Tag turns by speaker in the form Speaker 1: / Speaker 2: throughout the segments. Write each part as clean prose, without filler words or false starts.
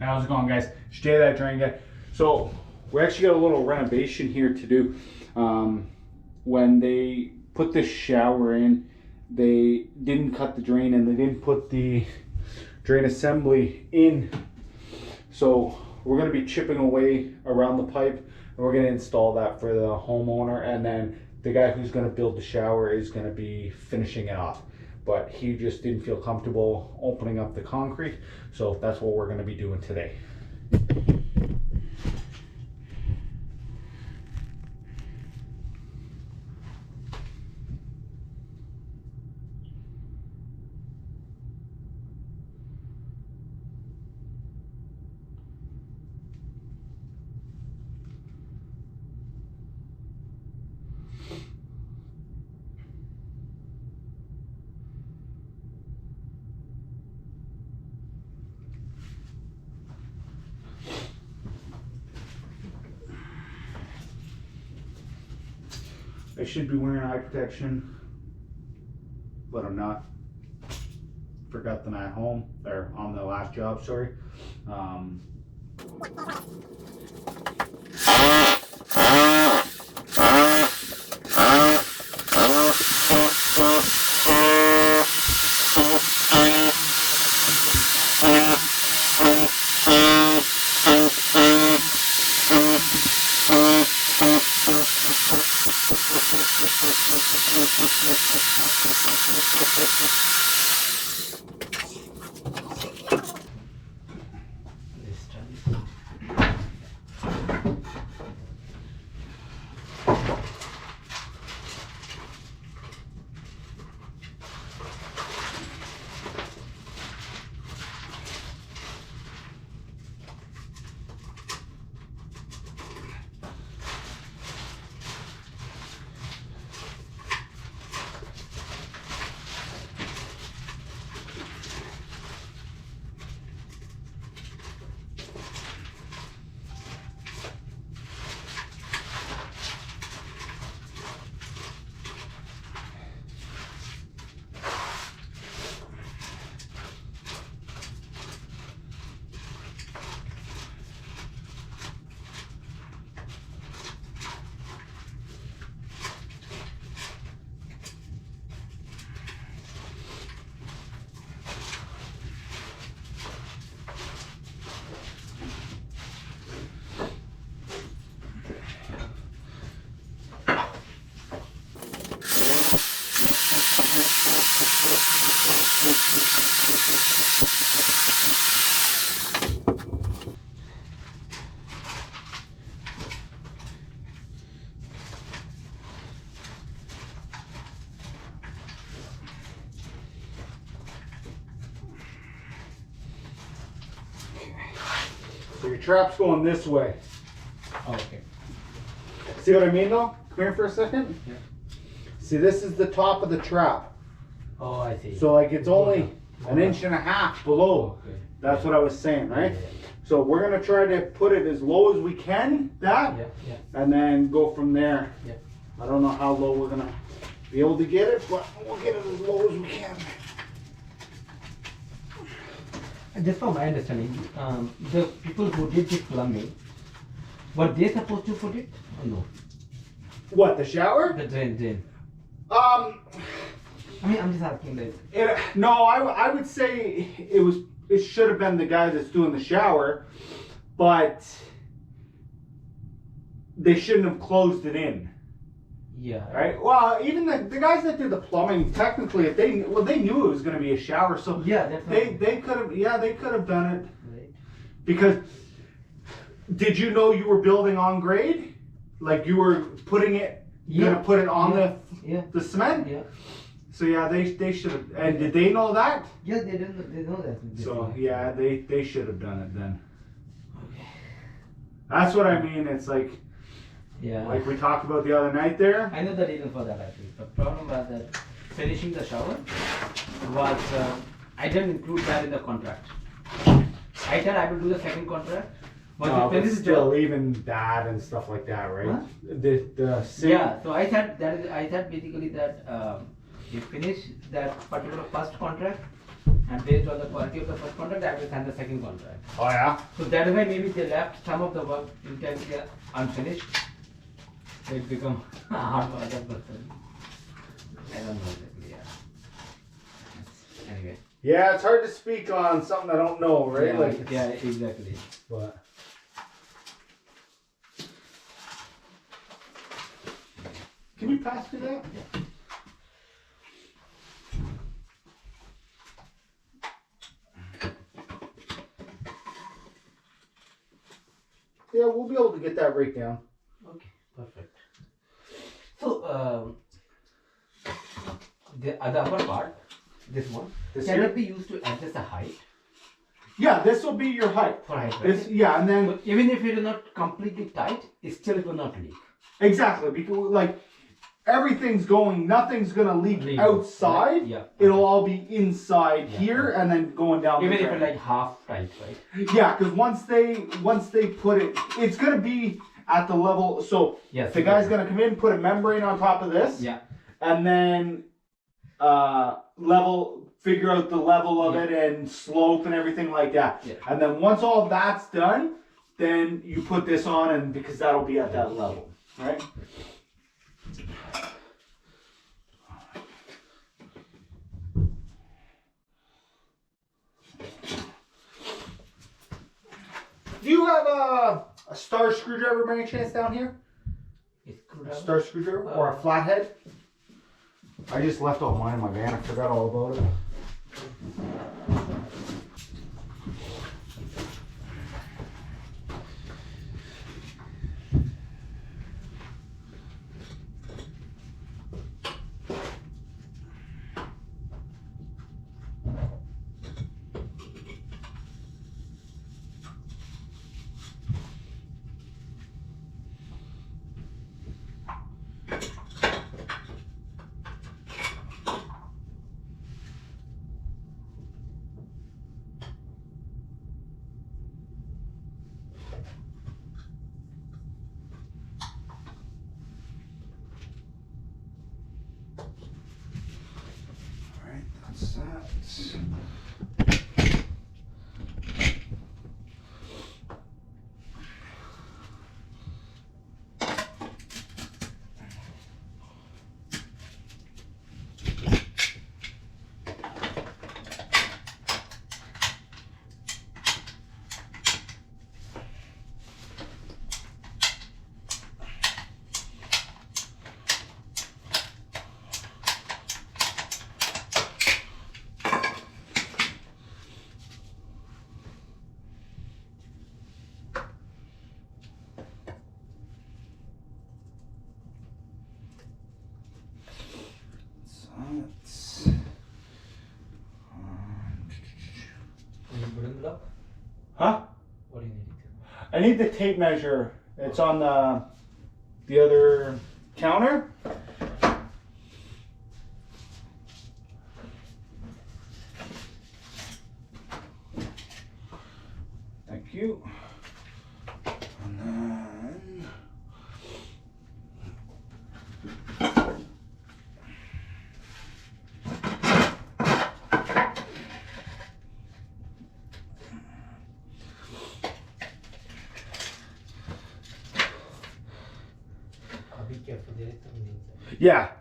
Speaker 1: How's it going, guys? Stay that drain guy. So we actually got a little renovation here to do. When they put this shower in, they didn't cut the drain and they didn't put the drain assembly in. So we're going to be chipping away around the pipe and we're going to install that for the homeowner, and then the guy who's going to build the shower is going to be finishing it off. But he just didn't feel comfortable opening up the concrete, so that's what we're going to be doing today. I should be wearing eye protection, but I'm not. Forgot them at home, or on the last job, sorry. So your trap's going this way.
Speaker 2: Oh, okay.
Speaker 1: See what I mean though? Come here for a second.
Speaker 2: Yeah.
Speaker 1: See, this is the top of the trap.
Speaker 2: Oh, I see.
Speaker 1: So like it's only an inch and a half below.
Speaker 2: Okay.
Speaker 1: That's what I was saying, right?
Speaker 2: Yeah.
Speaker 1: So we're gonna try to put it as low as we can,
Speaker 2: Yeah, yeah.
Speaker 1: and then go from there.
Speaker 2: Yeah.
Speaker 1: I don't know how low we're gonna be able to get it, but we'll get it as low as we can.
Speaker 2: Just from my understanding, the people who did the plumbing, were they supposed to put it or no?
Speaker 1: What, the shower?
Speaker 2: The drain.
Speaker 1: Um,
Speaker 2: I mean, I'm just asking that.
Speaker 1: no, I would say it should have been the guy that's doing the shower, but they shouldn't have closed it in.
Speaker 2: Yeah.
Speaker 1: Right. Well, even the guys that did the plumbing, technically, if they knew it was going to be a shower, so
Speaker 2: Yeah, that's
Speaker 1: they could have done it.
Speaker 2: Right.
Speaker 1: Because did you know you were building on grade? Like you were putting it, gonna put it on the cement?
Speaker 2: Yeah.
Speaker 1: So yeah, they should have. And did they know that?
Speaker 2: Yeah, they know that.
Speaker 1: So yeah, they should have done it then.
Speaker 2: Okay.
Speaker 1: That's what I mean. It's like.
Speaker 2: Yeah.
Speaker 1: Like we talked about the other night there.
Speaker 2: I know the reason for that actually. The problem was that finishing the shower was, I didn't include that in the contract. I said I will do the second contract. But
Speaker 1: But still, even that and stuff like that, right?
Speaker 2: Huh?
Speaker 1: The sink.
Speaker 2: Yeah, so I said basically that you finish that particular first contract and based on the quality of the first contract, I will sign the second contract.
Speaker 1: Oh yeah.
Speaker 2: So that is why maybe they left some of the work intensely unfinished. So it become hard for other person. I don't know exactly. Yeah. Anyway.
Speaker 1: Yeah, it's hard to speak on something I don't know, right?
Speaker 2: Yeah,
Speaker 1: Like,
Speaker 2: yeah, exactly.
Speaker 1: but. Can you pass me that? Yeah, we'll be able to get that right down.
Speaker 2: Okay, perfect. So, the upper part, this one,
Speaker 1: This
Speaker 2: can
Speaker 1: here?
Speaker 2: it be used to adjust the height
Speaker 1: Yeah, this will be your height.
Speaker 2: for height?
Speaker 1: This,
Speaker 2: Right?
Speaker 1: yeah, and then
Speaker 2: So even if it is not completely tight, it will not leak.
Speaker 1: exactly because like everything's going, nothing's gonna leak
Speaker 2: Leak,
Speaker 1: outside.
Speaker 2: right? Yeah.
Speaker 1: It'll all be inside
Speaker 2: Yeah.
Speaker 1: here and then going down.
Speaker 2: Even
Speaker 1: the
Speaker 2: if
Speaker 1: drain.
Speaker 2: it's like half tight, right?
Speaker 1: Yeah, because once they put it, it's gonna be at the level. So
Speaker 2: Yes.
Speaker 1: the guy's gonna come in, put a membrane on top of this,
Speaker 2: Yeah.
Speaker 1: and then figure out the level of
Speaker 2: Yeah.
Speaker 1: it and slope and everything like that.
Speaker 2: Yeah.
Speaker 1: And then once all that's done, then you put this on, and because that'll be at that level, right? Do you have a star screwdriver by any chance down here? A star screwdriver or a flathead? I just left all mine in my van. I forgot all about it. Alright, that's that. Huh?
Speaker 2: What do you need?
Speaker 1: I need the tape measure. It's on the other counter. Thank you. And then
Speaker 2: Be careful, there is something inside.
Speaker 1: yeah.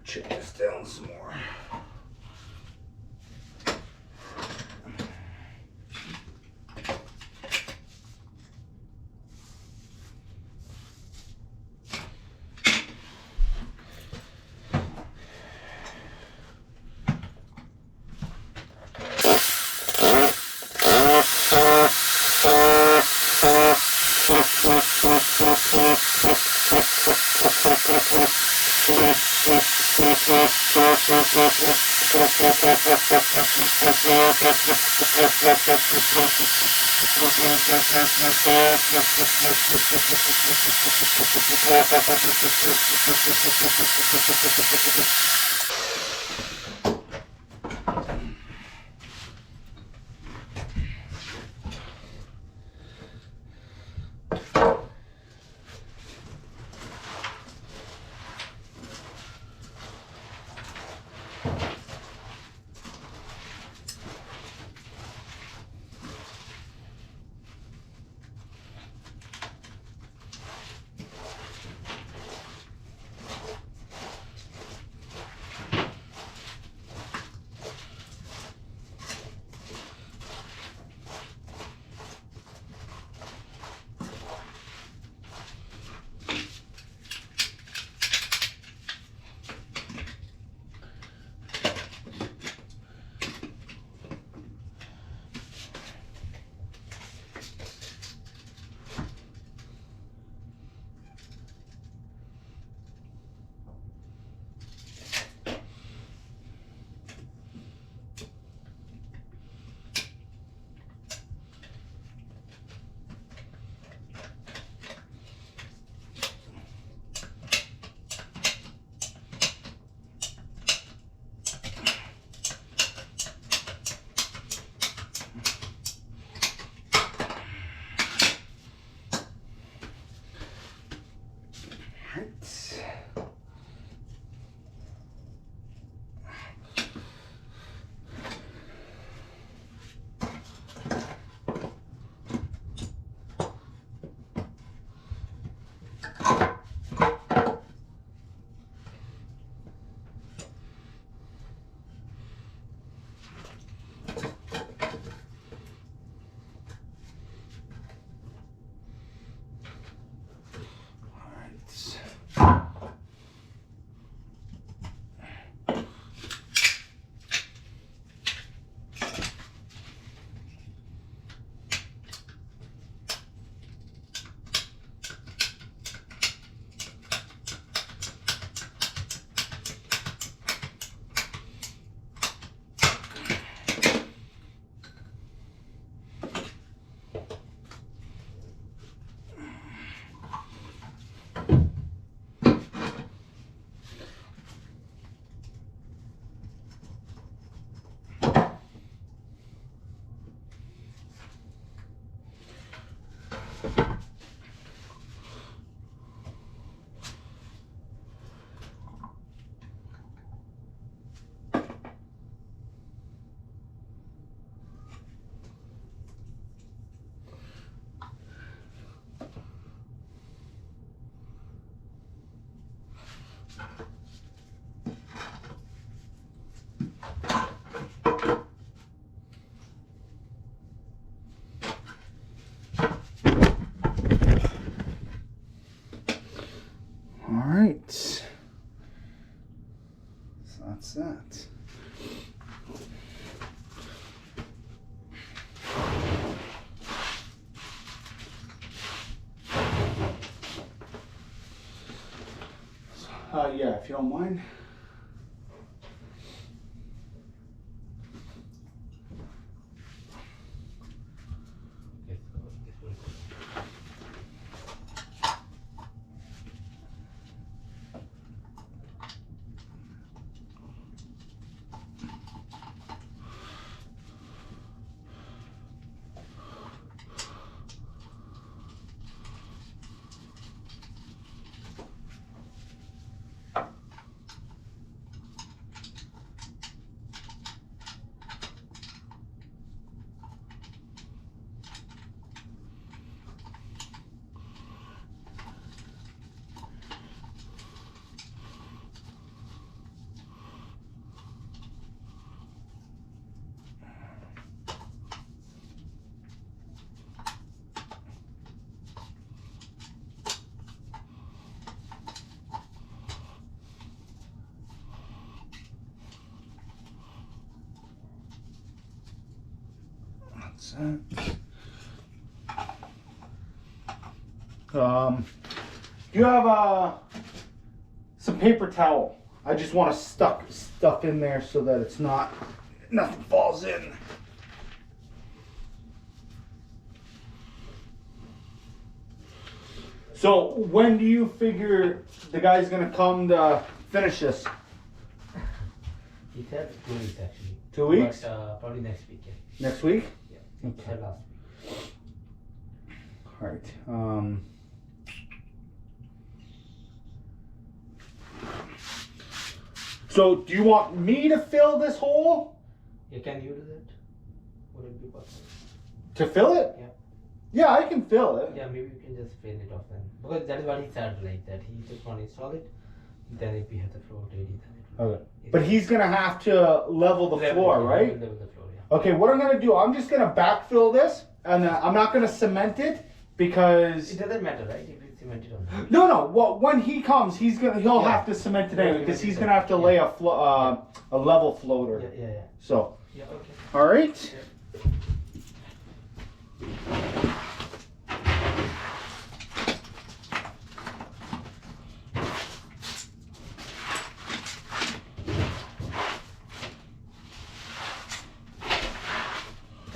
Speaker 1: Check this down some more. right, so that's that. Yeah, if you don't mind. Do you have some paper towel? I just want to stuff in there so that it's not, nothing falls in. So when do you figure the guy's gonna come to finish this?
Speaker 2: He said 2 weeks actually.
Speaker 1: 2 weeks?
Speaker 2: But, probably next week. Yeah.
Speaker 1: Next week?
Speaker 2: Yeah. He said last week.
Speaker 1: All right. So do you want me to fill this hole?
Speaker 2: Yeah, can you do that? Would it be possible?
Speaker 1: To fill it?
Speaker 2: Yeah.
Speaker 1: Yeah, I can fill it.
Speaker 2: Yeah, maybe you can just fill it off then. Because that is what he said, like that. He just want to install it. Then if we have the floor ready, then it will.
Speaker 1: Okay. But he's gonna have to level the floor, right?
Speaker 2: Level the floor, yeah.
Speaker 1: Okay, what I'm gonna do, I'm just gonna backfill this, and I'm not gonna cement it because.
Speaker 2: It doesn't matter, right? If it's cemented or not.
Speaker 1: No. Well, when he comes, he'll
Speaker 2: Yeah.
Speaker 1: have to cement it anyway because he's
Speaker 2: Yeah.
Speaker 1: gonna have to lay a level floater.
Speaker 2: Yeah.
Speaker 1: So.
Speaker 2: Yeah, okay.
Speaker 1: All right.
Speaker 2: Yeah.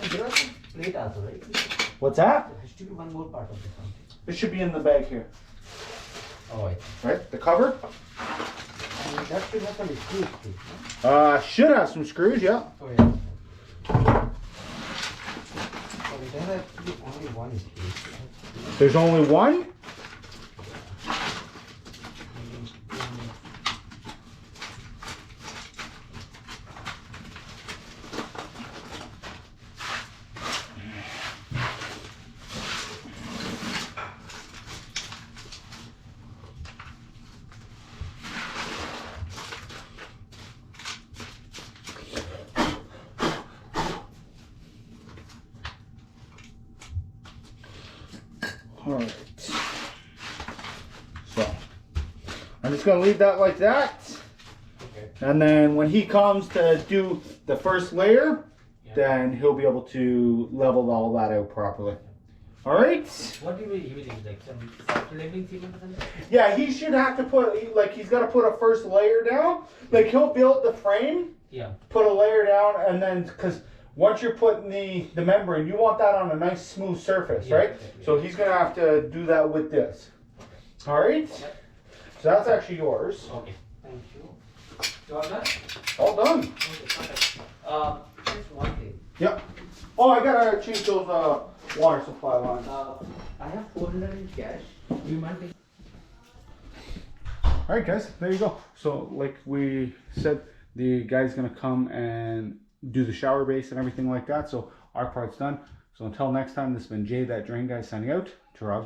Speaker 2: And there are some plate also, right?
Speaker 1: What's that?
Speaker 2: There has to be one more part of the something.
Speaker 1: It should be in the bag here.
Speaker 2: Oh, I see.
Speaker 1: Right? The cover?
Speaker 2: And that should have some screws too, no?
Speaker 1: Should have some screws, yeah.
Speaker 2: Oh, yeah. Oh, there has to be only one screw.
Speaker 1: There's only one? Alright. So, I'm just going to leave that like that.
Speaker 2: Okay.
Speaker 1: And then when he comes to do the first layer,
Speaker 2: Yeah.
Speaker 1: then he'll be able to level all that out properly. Alright?
Speaker 2: What do you use? Like some soft leveling cement or something?
Speaker 1: Yeah, he should have to put, like, he's got to put a first layer down. Like, he'll build the frame,
Speaker 2: Yeah.
Speaker 1: put a layer down, and then, because once you're putting the membrane, you want that on a nice smooth surface,
Speaker 2: Yeah,
Speaker 1: right?
Speaker 2: exactly.
Speaker 1: So he's going to have to do that with this. Alright?
Speaker 2: Yep.
Speaker 1: So that's actually yours.
Speaker 2: Okay. Thank you. You all done?
Speaker 1: All done.
Speaker 2: Okay, perfect. Just one thing.
Speaker 1: Yep. Oh, I gotta change those water supply lines.
Speaker 2: I have 400 in cash. Do you mind taking?
Speaker 1: Alright guys, there you go. So like we said, the guy's gonna come and do the shower base and everything like that. So our part's done. So until next time, this has been Jay, that drain guy, signing out. Ta-ra.